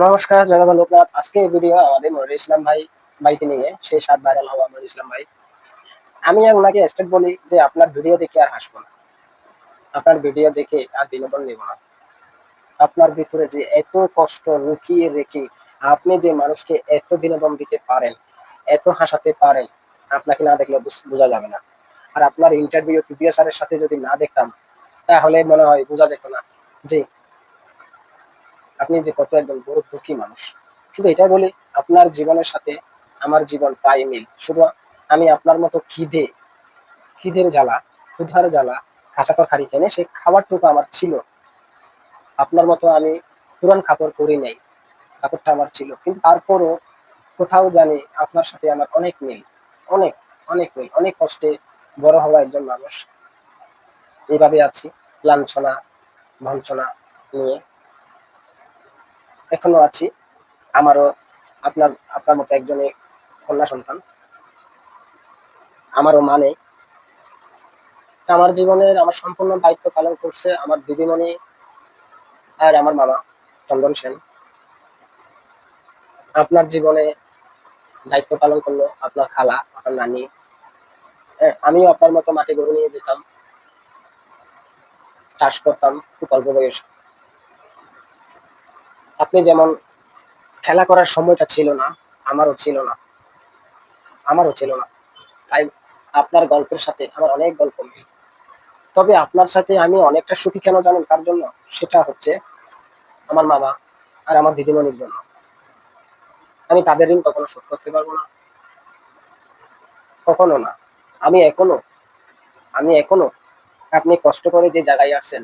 নমস্কার, জনাব লোকনাথ। আজকে এই ভিডিও আমাদের মনিরুল ইসলাম ভাইকে নিয়ে, সেই সাত ভাইরাল হওয়া মনিরুল ইসলাম ভাই। আমি আর ওনাকে স্টেট বলি যে আপনার ভিডিও দেখে আর হাসবো না, আপনার ভিডিও দেখে আর বিনোদন নেব না। আপনার ভিতরে যে এত কষ্ট লুকিয়ে রেখে আপনি যে মানুষকে এত বিনোদন দিতে পারেন, এত হাসাতে পারেন, আপনাকে না দেখলে বোঝা যাবে না। আর আপনার ইন্টারভিউ টিপিএ স্যারের সাথে যদি না দেখতাম, তাহলে মনে হয় বোঝা যেত না যে আপনি যে কত একজন বড় দুঃখী মানুষ। শুধু এটাই বলি, আপনার জীবনের সাথে আমার জীবন প্রায় মিল। শুধু আমি আপনার মতো খিদের জ্বালা, ক্ষুধার জ্বালা, কাঁচা তরকারি খেলে সেই খাবারটুকু আমার ছিল। আপনার মতো আমি পুরান কাপড় পরি নাই, কাপড়টা আমার ছিল। কিন্তু তারপরও কোথাও জানি আপনার সাথে আমার অনেক মিল, অনেক অনেক মিল। অনেক কষ্টে বড় হওয়া একজন মানুষ, এইভাবে আছি লাঞ্ছনা ভঞ্চনা নিয়ে, এখনো আছি। আমারও আপনার আপনার মতো একজনের কন্যা সন্তান, আমারও মানে আমার জীবনের আমার সম্পূর্ণ দায়িত্ব পালন করছে আমার দিদিমণি আর আমার মামা চন্দন সেন। আপনার জীবনে দায়িত্ব পালন করলো আপনার খালা, আপনার নানি। হ্যাঁ, আমিও আপনার মতো মাটি গরু নিয়ে যেতাম, চাষ করতাম খুব অল্প বয়সে। আপনি যেমন খেলা করার সময়টা ছিল না, আমারও ছিল না, আমারও ছিল না। তাই আপনার গল্পের সাথে আমার অনেক গল্প মিল। তবে আপনার সাথে আমি অনেকটা সুখী কেন জানেন কার জন্য? সেটা হচ্ছে আমার মামা আর আমার দিদিমণির জন্য। আমি তাদের ঋণ কখনো শোধ করতে পারবো না, কখনো না। আমি এখনো আমি এখনো আপনি কষ্ট করে যে জায়গায় আসছেন,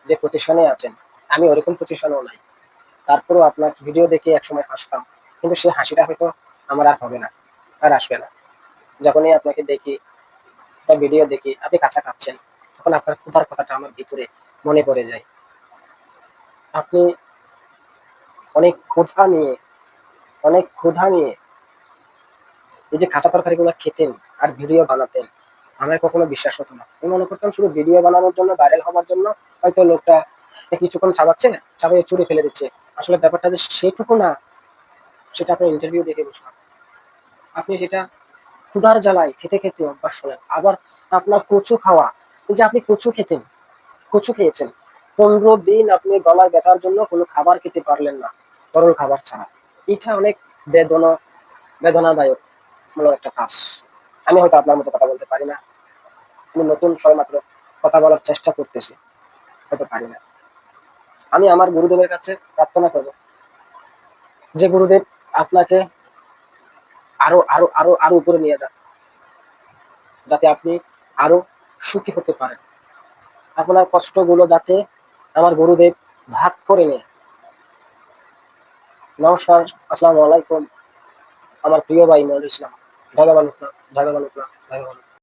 যে পজিশনে আছেন, আমি ওরকম পজিশনেও নাই। তারপরেও আপনার ভিডিও দেখে একসময় হাসতাম, কিন্তু সেই হাসিটা হয়তো আমার আর হবে না, আর আসবে না। যখনই আপনাকে দেখি বা ভিডিও দেখি আপনি কাঁচা খাচ্ছেন, তখন আপনার ক্ষুধার কথাটা আমার ভিতরে মনে পড়ে যায়। আপনি অনেক ক্ষুধা নিয়ে অনেক ক্ষুধা নিয়ে এই যে কাঁচা তরকারিগুলো খেতেন আর ভিডিও বানাতেন, আমার কখনো বিশ্বাস হতো না। আমি মনে করতাম শুধু ভিডিও বানানোর জন্য, ভাইরাল হওয়ার জন্য হয়তো লোকটা কিছুক্ষণ চাবাচ্ছে, চাবিয়ে চুরি ফেলে দিচ্ছে। আসলে ব্যাপারটা যে সেটুকু না, সেটা আপনার ইন্টারভিউ দেখে বুঝলাম। আপনি সেটা ক্ষুধার জ্বালায় খেতে খেতে অভ্যাস হলেন। আবার আপনার কচু খাওয়া, এই যে আপনি কচু খেতেন, কচু খেয়েছেন, 15 দিন আপনি গলার ব্যথার জন্য কোনো খাবার খেতে পারলেন না, তরল খাবার ছাড়া। এটা অনেক বেদনা বেদনাদায়ক মূলক একটা কাজ। আমি হয়তো আপনার মতো কথা বলতে পারি না, আমি নতুন সবেমাত্র কথা বলার চেষ্টা করতেছি, হয়তো পারি না। আমি আমার গুরুদেবের কাছে প্রার্থনা করব যে গুরুদেব আপনাকে আরো আরো আরো আরো উপরে নিয়ে যান, যাতে আপনি আরো সুখী হতে পারেন। আপনার কষ্টগুলো যাতে আমার গুরুদেব ভাগ করে নেয়। নমস্কার, আসসালামু আলাইকুম, আমার প্রিয় ভাই মনিরুল ইসলাম। ভগবান, ভগবান, ভগবান।